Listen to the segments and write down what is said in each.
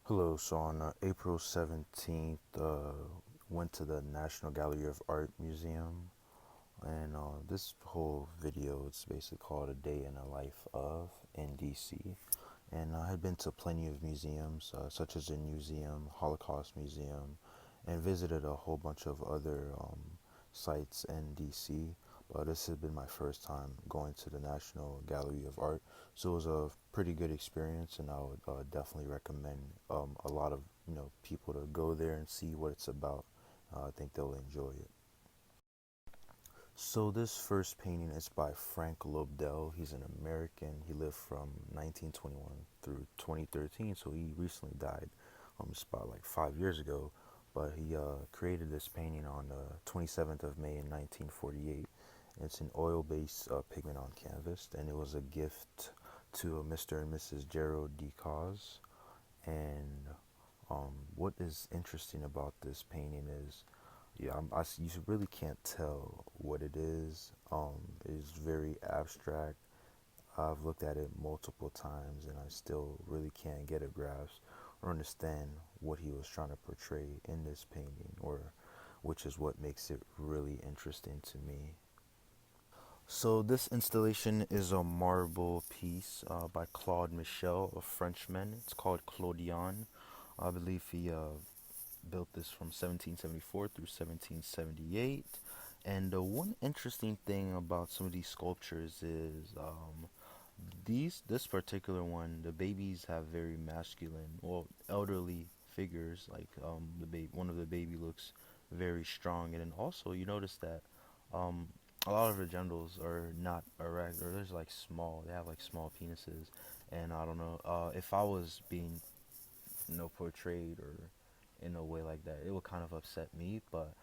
Hello, so on April 17th, went to the National Gallery of Art Museum, and this whole video is basically called A Day in the Life of in DC. And I had been to plenty of museums, such as the Museum, Holocaust Museum, and visited a whole bunch of other sites in DC. But this has been my first time going to the National Gallery of Art, so it was a pretty good experience, and I would definitely recommend a lot of people to go there and see what it's about. I think they'll enjoy it. So this first painting is by Frank Lobdell. He's an American. He lived from 1921 through 2013, so he recently died. It's about like 5 years ago, but he created this painting on the 27th of May in 1948. It's an oil-based pigment on canvas, and it was a gift to Mr. and Mrs. Gerald D. Cause. And what is interesting about this painting is, yeah, you really can't tell what it is. It's very abstract. I've looked at it multiple times, and I still really can't get a grasp or understand what he was trying to portray in this painting, or which is what makes it really interesting to me. So this installation is a marble piece by Claude Michel, a Frenchman. It's called Claudion. I believe he built this from 1774 through 1778. And one interesting thing about some of these sculptures is this particular one, the babies have very masculine, well, elderly figures. Like one of the baby looks very strong, and then also you notice that um, a lot of her genitals are not erect, or there's like small. They have like small penises, and I don't know if I was being portrayed or in a way like that, it would kind of upset me. But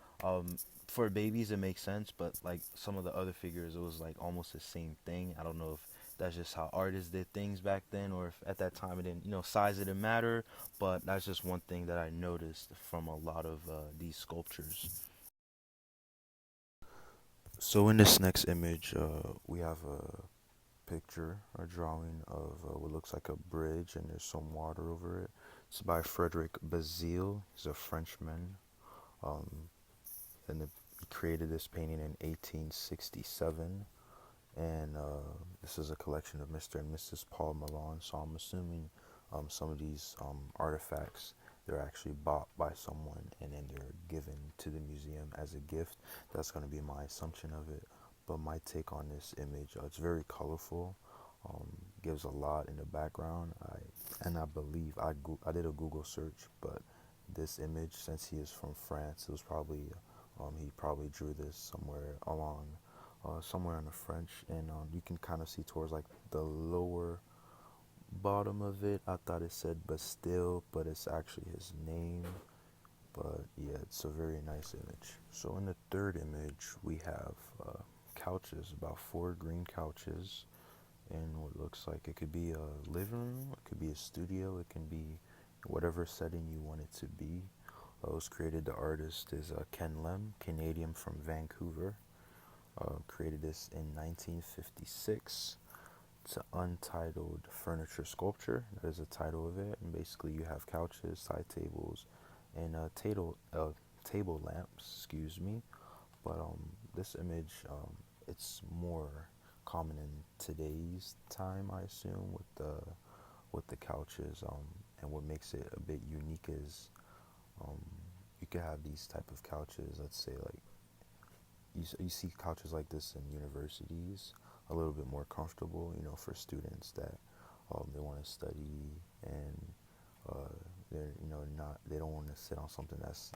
for babies, it makes sense. But like some of the other figures, it was like almost the same thing. I don't know if that's just how artists did things back then, or if at that time it didn't, size didn't matter. But that's just one thing that I noticed from a lot of these sculptures. So in this next image, we have a picture, a drawing of what looks like a bridge, and there's some water over it. It's by Frederick Bazille. He's a Frenchman, um, and he created this painting in 1867. And this is a collection of Mr. and Mrs. Paul Malone. So I'm assuming some of these artifacts, they're actually bought by someone and then they're given to the museum as a gift. That's going to be my assumption of it. But my take on this image, it's very colorful. Um, Gives a lot in the background. I believe I did a Google search, but this image, since he is from France, it was probably he probably drew this somewhere in the French, and you can kind of see towards like the lower bottom of it. I thought it said Bastille, but it's actually his name. But yeah, it's a very nice image. So in the third image, we have couches, about four green couches, in what looks like it could be a living room, it could be a studio, it can be whatever setting you want it to be. It was created, the artist is Ken Lem, Canadian from Vancouver. Created this in 1956. It's an untitled furniture sculpture. That is the title of it. And basically, you have couches, side tables, and table lamps. Excuse me. But this image, it's more common in today's time, I assume, with the couches. And what makes it a bit unique is um, you could have these type of couches. Let's say like you see couches like this in universities, a little bit more comfortable, for students that they want to study, and uh, they're not they don't want to sit on something that's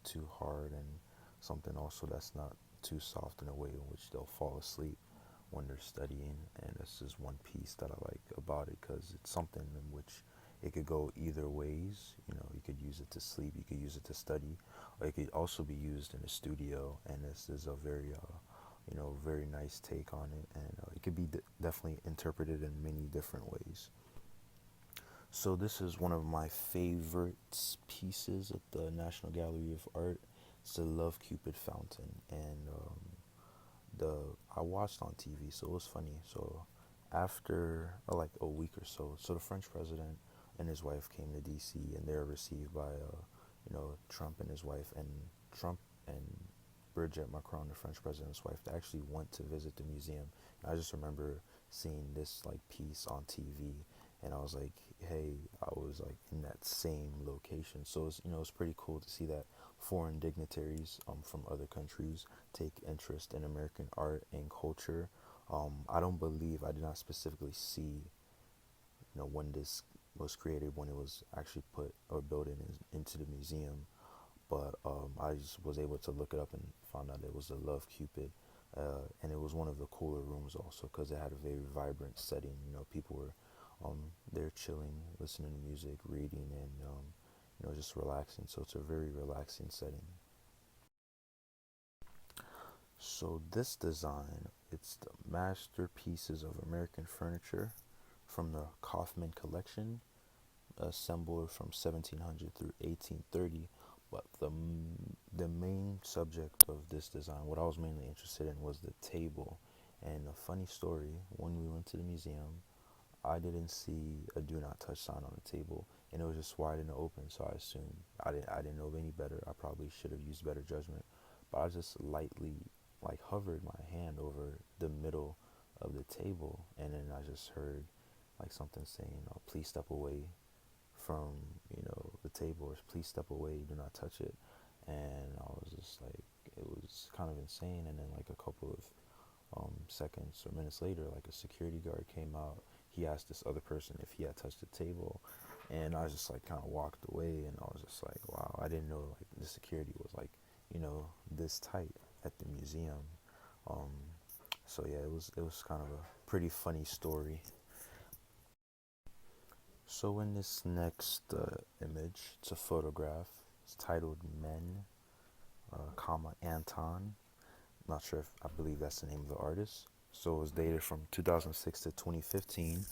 too hard, and something also that's not too soft in a way in which they'll fall asleep when they're studying. And this is one piece that I like about it, because it's something in which it could go either ways. You could use it to sleep, you could use it to study, or it could also be used in a studio. And this is a very very nice take on it, and it could be definitely interpreted in many different ways. So this is one of my favorite pieces at the National Gallery of Art. It's the Love Cupid fountain, and the I watched on TV, so it was funny. So after like a week or so, the French president and his wife came to DC, and they're received by Trump and his wife, and Trump and Brigitte Macron, the French president's wife, they actually went to visit the museum. And I just remember seeing this like piece on TV, and I was like, hey, I was like in that same location. So it's pretty cool to see that foreign dignitaries from other countries take interest in American art and culture. I did not specifically see when this was created, when it was actually put or built into the museum, but I just was able to look it up and found out it was the Love Cupid, and it was one of the cooler rooms also because it had a very vibrant setting. People were there chilling, listening to music, reading, and just relaxing. So it's a very relaxing setting. So this design, it's the masterpieces of American furniture from the Kaufman collection, assembled from 1700 through 1830. But the main subject of this design, what I was mainly interested in, was the table. And a funny story: when we went to the museum, I didn't see a "Do Not Touch" sign on the table, and it was just wide and open. So I assumed I didn't know any better. I probably should have used better judgment, but I just lightly like hovered my hand over the middle of the table, and then I just heard like something saying, "Please step away from the table," or "Please step away, do not touch it." And I was just like, it was kind of insane. And then like a couple of seconds or minutes later, like a security guard came out. He asked this other person if he had touched the table, and I just like kind of walked away, and I was just like, wow, I didn't know like the security was like this tight at the museum. Um, so yeah, it was kind of a pretty funny story. So in this next image, it's a photograph. It's titled "Men, Anton." Not sure if I believe that's the name of the artist. So it was dated from 2006 to 2015.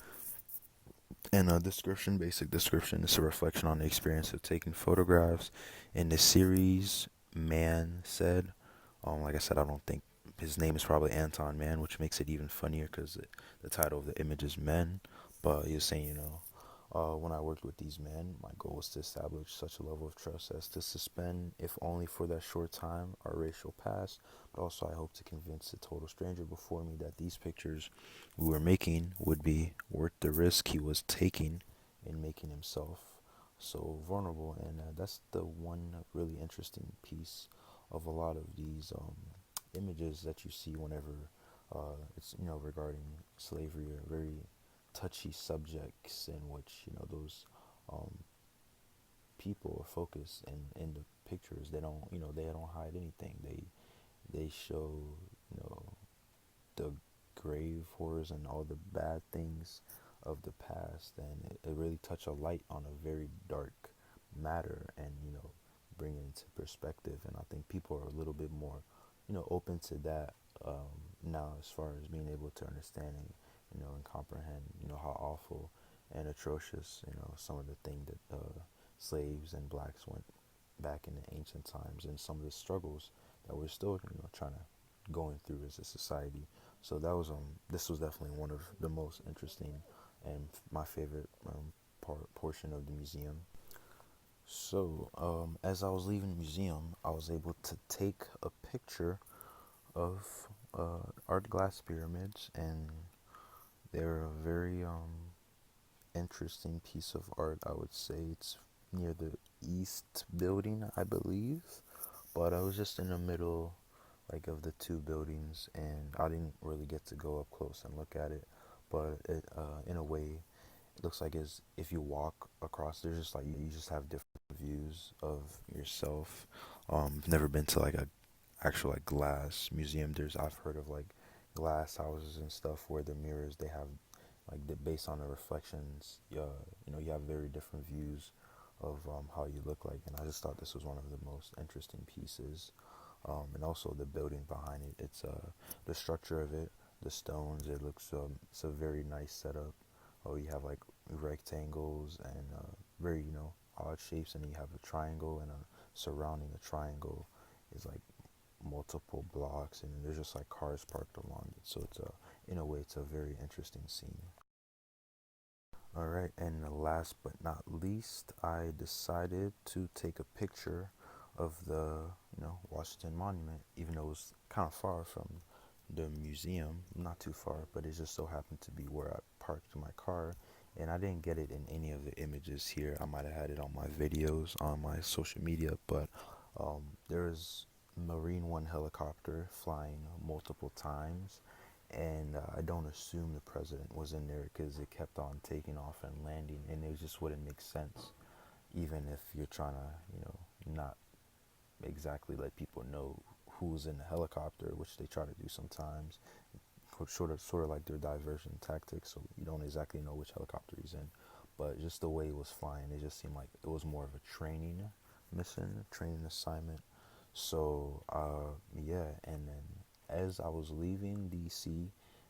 And a description, basic description, is a reflection on the experience of taking photographs. In the series, Man said, like I said, I don't think his name is probably Anton Man, which makes it even funnier because the title of the image is Men. But he was saying, when I worked with these men, my goal was to establish such a level of trust as to suspend, if only for that short time, our racial past. But also, I hope to convince the total stranger before me that these pictures we were making would be worth the risk he was taking in making himself so vulnerable. And that's the one really interesting piece of a lot of these images that you see whenever it's regarding slavery, or very touchy subjects in which those um, people are focused, and in the pictures they don't hide anything. They show you know the grave horrors and all the bad things of the past, and it really touch a light on a very dark matter, and bring it into perspective. And I think people are a little bit more open to that now, as far as being able to understand and comprehend how awful and atrocious some of the things that slaves and blacks went back in the ancient times, and some of the struggles that we're still trying to going through as a society. So this was definitely one of the most interesting and my favorite portion of the museum. So as I was leaving the museum, I was able to take a picture of art glass pyramids, and they're a very interesting piece of art. I would say it's near the east building, I believe, but I was just in the middle like of the two buildings, and I didn't really get to go up close and look at it. But in a way, it looks like as if you walk across, there's just like you just have different views of yourself. I've never been to like a actual like glass museum. I've heard of like glass houses and stuff where the mirrors they have like based on the reflections. You have very different views of how you look like, and I just thought this was one of the most interesting pieces. And also the building behind it. It's the structure of it, the stones. It looks it's a very nice setup. Oh, you have like rectangles and very odd shapes, and you have a triangle, and surrounding the triangle is like multiple blocks, and there's just like cars parked along it. So it's in a way it's a very interesting scene. All right, and last but not least, I decided to take a picture of the, Washington Monument, even though it was kind of far from the museum, not too far, but it just so happened to be where I parked my car, and I didn't get it in any of the images here. I might have had it on my videos on my social media, but there is Marine One helicopter flying multiple times, and I don't assume the president was in there because it kept on taking off and landing, and it just wouldn't make sense, even if you're trying to, not exactly let people know who's in the helicopter, which they try to do sometimes, sort of like their diversion tactics. So you don't exactly know which helicopter he's in, but just the way it was flying, it just seemed like it was more of a training mission, training assignment. So yeah, and then as I was leaving DC,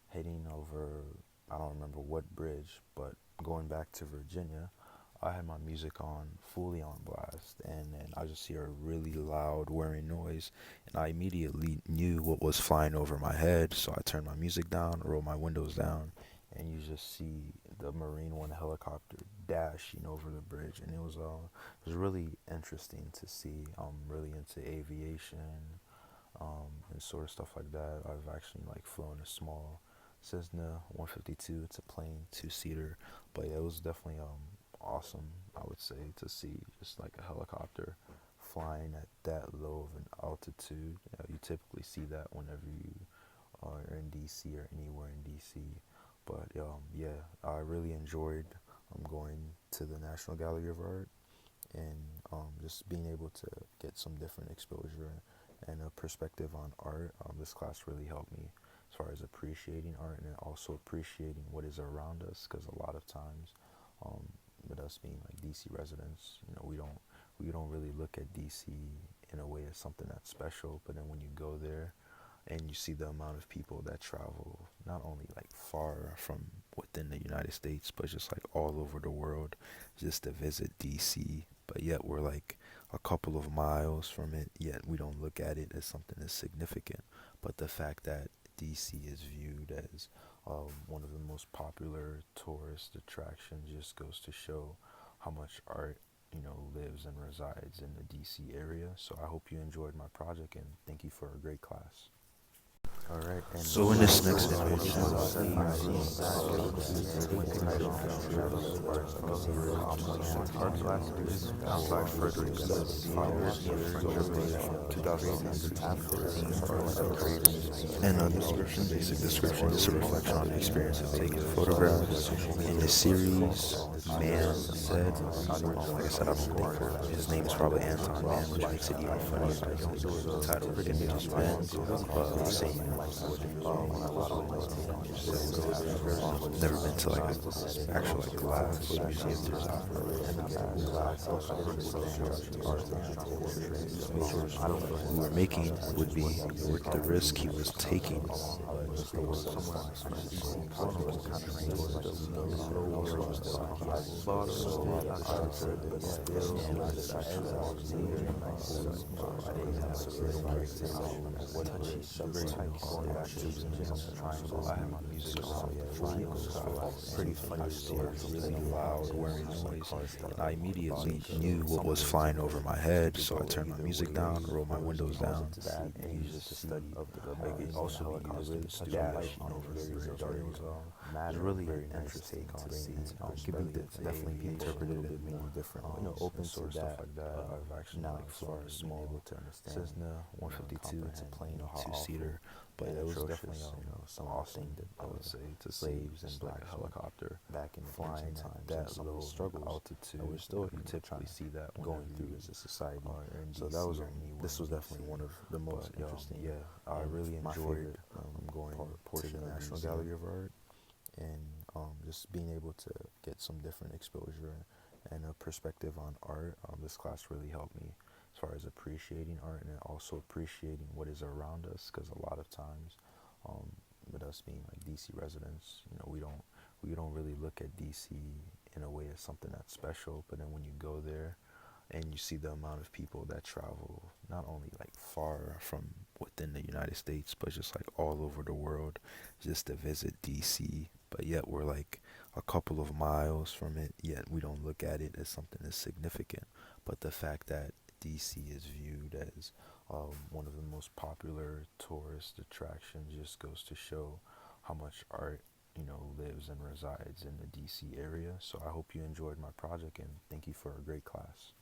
heading over, I don't remember what bridge, but going back to Virginia, I had my music on fully on blast, and then I just hear a really loud whirring noise, and I immediately knew what was flying over my head. So I turned my music down, rolled my windows down, and you just see the Marine One helicopter dashing over the bridge, and it was really interesting to see. I'm really into aviation, and sort of stuff like that. I've actually like flown a small Cessna 152. It's a plane, two-seater, but yeah, it was definitely awesome, I would say, to see just like a helicopter flying at that low of an altitude. You typically see that whenever you are in DC or anywhere in DC. But yeah, I really enjoyed going to the National Gallery of Art, and just being able to get some different exposure and a perspective on art. This class really helped me as far as appreciating art and also appreciating what is around us, because a lot of times, um, with us being like DC residents, we don't really look at DC in a way as something that's special. But then when you go there and you see the amount of people that travel not only like far from within the United States, but just like all over the world just to visit DC, but yet we're like a couple of miles from it, yet we don't look at it as something as significant. But the fact that DC is viewed as one of the most popular tourist attractions just goes to show how much art, lives and resides in the DC area. So I hope you enjoyed my project, and thank you for a great class. All right, and So in this next I image, see our class is outside further extends followers from 2015 and a description, basic description, is a reflection on the experience of taking photographs. In this series, Man said, like I said, I don't think his name is probably Anton Man, which makes it even funnier that the title of the image is Man, but I'm saying, never been to like a actual like glass museum. We were making would be worth the risk he was taking. I had my music on fully on. Pretty funny story, really loud whirring noise, and I immediately knew what was flying over my head. So I turned my music down, rolled my windows down, and used to study. It also be used in the studio over the bridge. It was really interesting to see. Could be definitely be interpreted in many different ways. Open sort of stuff like that. I've actually like flown a small Cessna 152. It's a plane, two-seater, but it was definitely some awesome, I would say, to see just like a helicopter back in flying at that low altitude. You typically see that going through as a society. So that was this was definitely one of the most interesting. Yeah, I really enjoyed going to the National Gallery of Art, and just being able to get some different exposure and a perspective on art. This class really helped me as far as appreciating art and also appreciating what is around us, because a lot of times, um, with us being like DC residents, we don't really look at DC in a way as something that's special. But then when you go there and you see the amount of people that travel not only like far from within the United States, but just like all over the world just to visit DC, but yet we're like a couple of miles from it, yet we don't look at it as something as significant. But the fact that DC is viewed as one of the most popular tourist attractions just goes to show how much art, lives and resides in the DC area. So I hope you enjoyed my project and thank you for a great class.